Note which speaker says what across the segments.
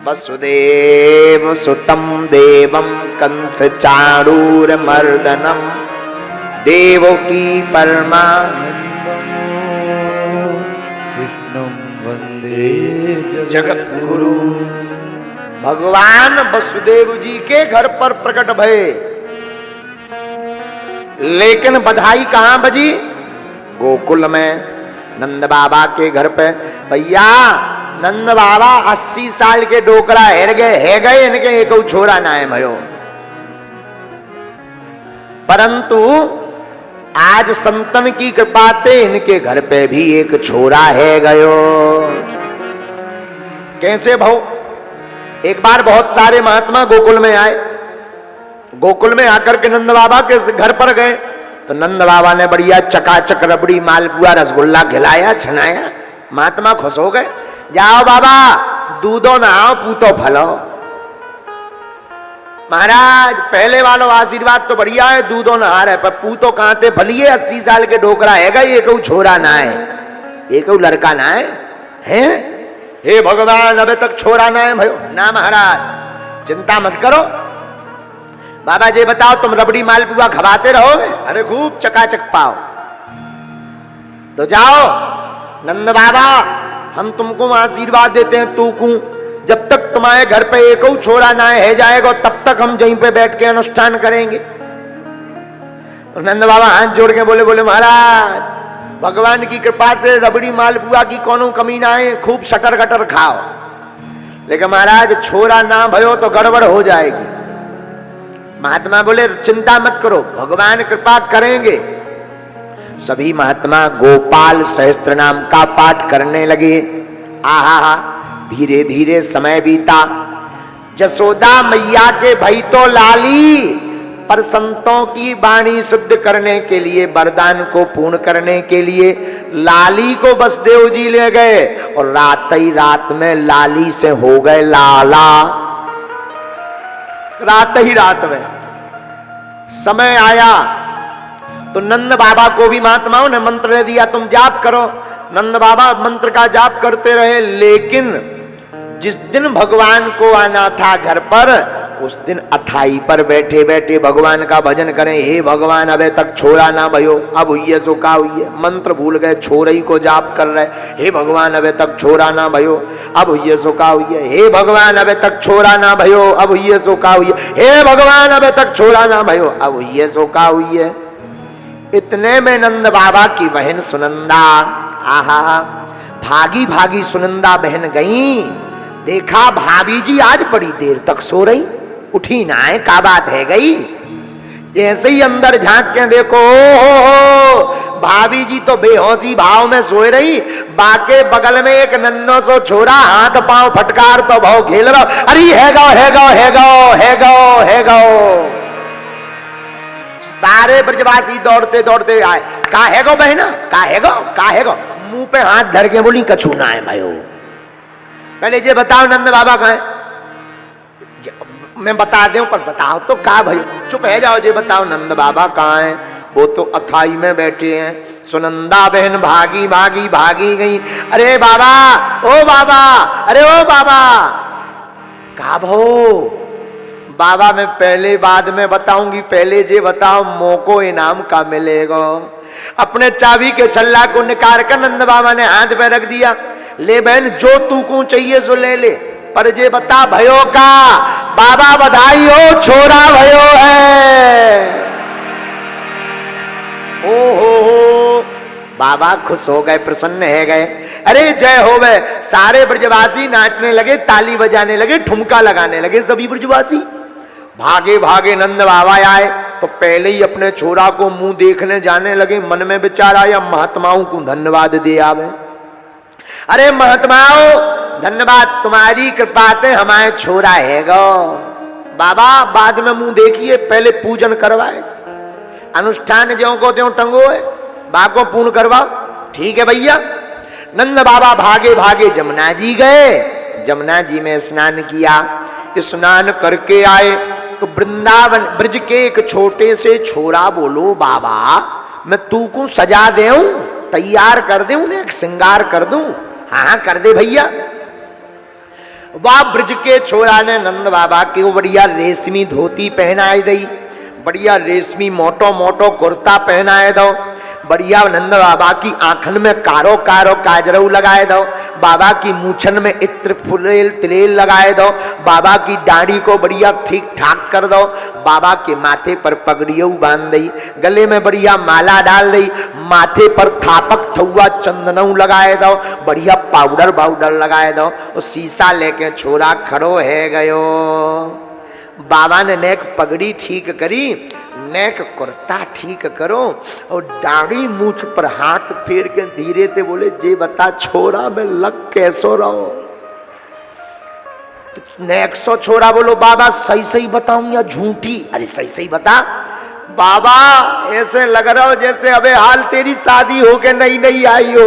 Speaker 1: वसुदेव सुतं देवं कंस चाणूरमर्दनम देवकी परमानंदं
Speaker 2: कृष्णं वंदे
Speaker 1: जगद्गुरु। भगवान वसुदेव जी के घर पर प्रकट भये, लेकिन बधाई कहां बजी? गोकुल में नंद बाबा के घर पे। भैया नंद बाबा 80 साल के डोकरा है गए इनके एक छोरा ना है भयो। परंतु आज संतन की कृपा से इनके घर पे भी एक छोरा है गयो। कैसे भाव? एक बार बहुत सारे महात्मा गोकुल में आए। गोकुल में आकर के नंद बाबा के घर पर गए तो नंद बाबा ने बढ़िया चकाचक रबड़ी मालपुआ रसगुल्ला खिलाया छनाया। महात्मा खुश हो गए। जाओ बाबा दूधो नहाओ पूतो फलो। महाराज पहले वालों आशीर्वाद तो बढ़िया है, दूधो नहा रहे पर पूतो कहां थे भलिए। 80 साल के डोकरा है गई, एक छोरा ना है, एक लड़का ना है, हैं? हे भगवान अबे तक छोरा ना है भयो। ना महाराज चिंता मत करो। बाबा जी बताओ तुम रबड़ी मालपुआ खवाते रहोगे? अरे खूब चकाचक पाओ। तो जाओ नंद बाबा हम तुमको आशीर्वाद देते हैं। तू को जब तक तुम्हारे घर पे एक छोरा ना है जाएगा तब तक हम यहीं पे बैठ के अनुष्ठान करेंगे। तो नंद बाबा हाथ जोड़ के बोले महाराज भगवान की कृपा से रबड़ी मालपुआ की कोनो कमी ना है, खूब शटर गटर खाओ। लेकिन महाराज छोरा ना भयो तो गड़बड़ हो जाएगी। महात्मा बोले चिंता मत करो भगवान कृपा करेंगे। सभी महात्मा गोपाल सहस्त्र नाम का पाठ करने लगे। आहा धीरे धीरे समय बीता। जसोदा मैया के भई तो लाली, पर संतों की वाणी शुद्ध करने के लिए वरदान को पूर्ण करने के लिए लाली को बसदेव जी ले गए और रात ही रात में लाली से हो गए लाला। रात ही रात में समय आया तो नंद बाबा को भी महात्माओं ने मंत्र दे दिया तुम जाप करो। नंद बाबा मंत्र का जाप करते रहे। लेकिन जिस दिन भगवान को आना था घर पर उस दिन अथाई पर बैठे बैठे भगवान का भजन करें। हे भगवान अबे तक छोरा ना भयो, अब हुई है सो का हुई है। मंत्र भूल गए, छोरई को जाप कर रहे। हे भगवान अबे तक छोरा ना भयो, अब हुई है सो का हुई है। हे भगवान अबे तक छोरा ना भयो, अब हुई है सो का हुई है। हे भगवान अबे तक छोरा ना भयो, अब हुई है सो का हुई है। इतने में नंद बाबा की बहन सुनंदा, आहा भागी भागी सुनंदा बहन गई। देखा भाभी जी आज बड़ी देर तक सो रही, उठी ना है, क्या बात है गई। जैसे ही अंदर झांक के देखो हो भाभी जी तो बेहोशी भाव में सोए रही। बाके बगल में एक नन्नो सो छोरा हाथ पांव फटकार तो भाव खेल रहा। अरे है गो है गो है गो है गो है गो। सारे ब्रजवासी दौड़ते दौड़ते आए। का है गो बहना, का है गो, का है गो। मुंह पे हाथ धर के बोली कछू ना है भाई। पहले ये बताओ नंद बाबा कहाँ है? मैं बता दूं पर बताओ तो का भाई। चुप है जाओ, ये बताओ नंद बाबा कहाँ है? वो तो अथाई में बैठे हैं। सुनंदा बहन भागी भागी भागी गई। अरे बाबा ओ बाबा, अरे ओ बाबा। का भो बाबा मैं पहले बाद में बताऊंगी, पहले ये बताओ मोको इनाम का मिलेगा। अपने चाबी के छल्ला को निकाल कर नंद बाबा ने हाथ पे रख दिया। ले बहन जो तू को चाहिए सो ले ले, पर जे बता भयो का। बाबा बधाई हो छोरा भयो है। ओ हो बाबा खुश हो गए, प्रसन्न है गए। अरे जय हो गए। सारे ब्रजवासी नाचने लगे, ताली बजाने लगे, ठुमका लगाने लगे। सभी ब्रजवासी भागे भागे नंद बाबा आए तो पहले ही अपने छोरा को मुंह देखने जाने लगे। मन में विचार आया महात्माओं को धन्यवाद दे आवे। अरे महात्माओं धन्यवाद, तुम्हारी कृपा से हमारे छोरा है गो। बाबा बाद में मुंह देखिए, पहले पूजन करवाए। अनुष्ठान ज्यों को त्यों टंगो है, बाको पूर्ण करवाओ। ठीक है भैया। नंद बाबा भागे भागे जमुना जी गए। जमुना जी में स्नान किया। स्नान करके आए तो वृंदावन ब्रज के एक छोटे से छोरा बोलो बाबा मैं तू को सजा देऊं, तैयार कर दूं, एक श्रृंगार कर दूं। हाँ कर दे भैया। वाह ब्रज के छोरा ने नंद बाबा के वो बढ़िया रेशमी धोती पहनाए दई, बढ़िया रेशमी मोटो मोटो कुर्ता पहनाए दो, बढ़िया नंद बाबा की आंखन में कारो कारो काजरऊ लगाए दो, बाबा की मूछन में इत्र फुलेल तिलेल लगाए दो, बाबा की दाढ़ी को बढ़िया ठीक ठाक कर दो, बाबा के माथे पर पगड़ियों बांध दई, गले में बढ़िया माला डाल दई, माथे पर थापक थुआ चंदनऊ लगाए दो, बढ़िया पाउडर बाउडर लगाए दो। और शीशा लेके छोरा खड़ो है गयो। बाबा ने नेक पगड़ी ठीक करी, नेक कुर्ता ठीक करो और दाढ़ी मूछ पर हाथ फेर के धीरे से बोले, जे बता छोरा में लग कैसो रहो। तो नेक सो छोरा बोलो, बाबा सही सही बताऊं या झूठी? अरे सही सही बता। बाबा ऐसे लग रहा हो जैसे अबे हाल तेरी शादी होके नई नई आई हो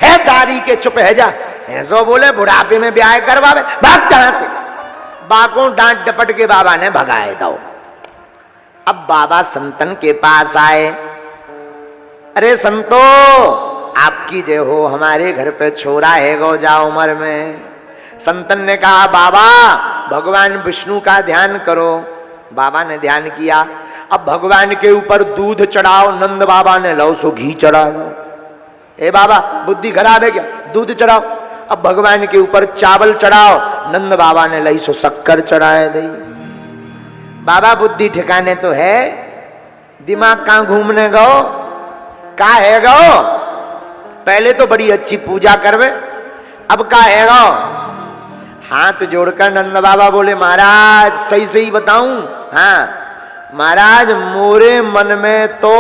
Speaker 1: है दाढ़ी के चुप है जा। ऐसो बोले बुढ़ापे में ब्याह करवावे, भाग चाहते। बाकों डांट डपट के बाबा ने भगाए दो। अब बाबा संतन के पास आए, अरे संतो आपकी जय हो, हमारे घर पे छोरा है गो जा उम्र में। संतन ने कहा, बाबा भगवान विष्णु का ध्यान करो। बाबा ने ध्यान किया, अब भगवान के ऊपर दूध चढ़ाओ। नंद बाबा ने लो सो घी चढ़ा दो। ए बाबा बुद्धि खराब है क्या, दूध चढ़ाओ। अब भगवान के ऊपर चावल चढ़ाओ। नंद बाबा ने लई सो शक्कर चढ़ाए दी। बाबा बुद्धि ठिकाने तो है, दिमाग कहां घूमने गो, का है गो? पहले तो बड़ी अच्छी पूजा करवे, अब का है गो? हाथ जोड़कर नंद बाबा बोले, महाराज सही सही बताऊं? हाँ महाराज, मोरे मन में तो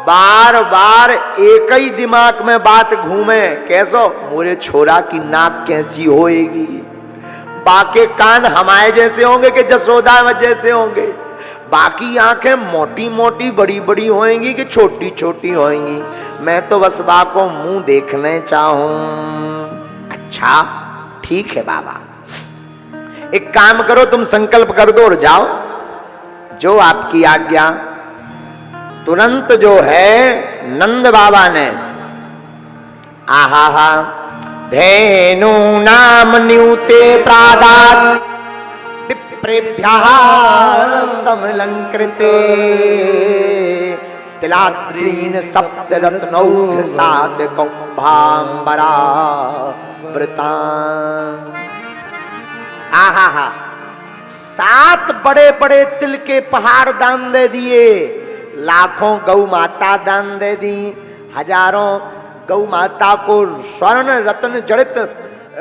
Speaker 1: बार बार एक ही दिमाग में बात घूमे, कैसो? मोरे छोरा की नाक कैसी होएगी, बाके कान हमारे जैसे होंगे कि जसोदा जैसे होंगे, बाकी आंखें मोटी मोटी बड़ी बड़ी होएंगी कि छोटी छोटी होएंगी, मैं तो बस बाको मुंह देखने चाहूं। अच्छा ठीक है बाबा, एक काम करो, तुम संकल्प कर दो और जाओ, जो आपकी आज्ञा। तुरंत जो है नंद बाबा ने आहा हा धेनु नाम न्यूते प्रादात विप्रेभ्यः समलंकृते तिलात्रीन सप्तरत्नौघ सात कौभांबरा व्रतान। आहा हा 7 बड़े बड़े तिल के पहाड़ दान दे दिए, लाखों गौ माता दान दे दी, हजारों गौ माता को स्वर्ण रत्न जड़ित,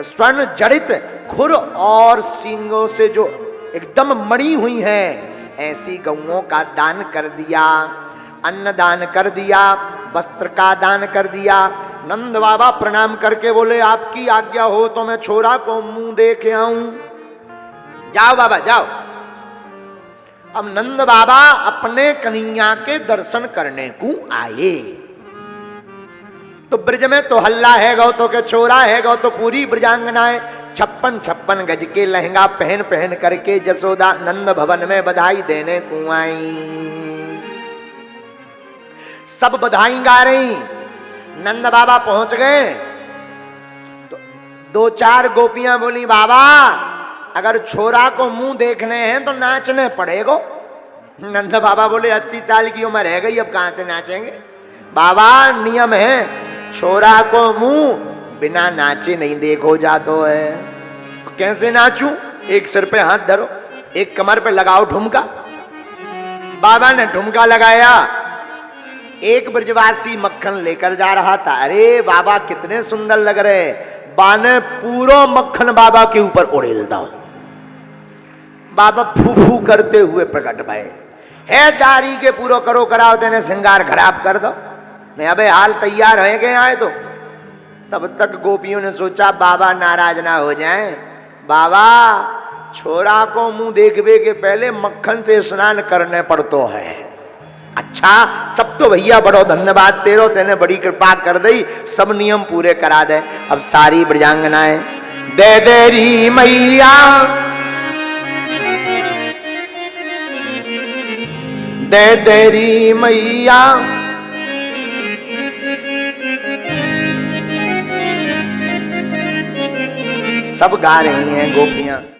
Speaker 1: स्वर्ण जड़ित खुर और सींगों से जो एकदम मड़ी हुई हैं, ऐसी गौओं का दान कर दिया, अन्न दान कर दिया, वस्त्र का दान कर दिया। नंद बाबा प्रणाम करके बोले, आपकी आज्ञा हो तो मैं छोरा को मुंह देख आऊं। जाओ बाबा जाओ। अब नंद बाबा अपने कन्हैया के दर्शन करने को आए। तो ब्रज में तो हल्ला है गौ, तो के छोरा है गौ, तो पूरी ब्रजांगनाएं 56 गज के लहंगा पहन पहन करके जसोदा नंद भवन में बधाई देने को आई। सब बधाई गा रही। नंद बाबा पहुंच गए तो 2-4 गोपियां बोली, बाबा अगर छोरा को मुंह देखने हैं तो नाचने पड़ेगो। नंद बाबा बोले, 80 साल की उम्र है गई, अब कहां से नाचेंगे? बाबा नियम है, छोरा को मुंह बिना नाचे नहीं देखो जातो है। तो कैसे नाचूं? एक सिर पे हाथ धरो, एक कमर पे लगाओ ठुमका। बाबा ने ठुमका लगाया। एक ब्रजवासी मक्खन लेकर जा रहा था। अरे बाबा कितने सुंदर लग रहे। बाने पूरो मक्खन बाबा के ऊपर उड़ेल दो। बाबा फू फू करते हुए प्रकट भये, है दारी के पूरो करो कराओ, तेने श्रृंगार खराब कर दो। मैं अबे हाल तैयार है गए आए तो। तब तक गोपियों ने सोचा बाबा नाराज ना हो जाएं। बाबा छोरा को मुंह देखवे के पहले मक्खन से स्नान करने पड़तो है। अच्छा तब तो भैया बड़ो धन्यवाद तेरो, तेने बड़ी कृपा कर दी, सब नियम पूरे करा दे। अब सारी ब्रजांगनाएं दे देरी मैया, दे देरी मैया, सब गा रही हैं गोपियां।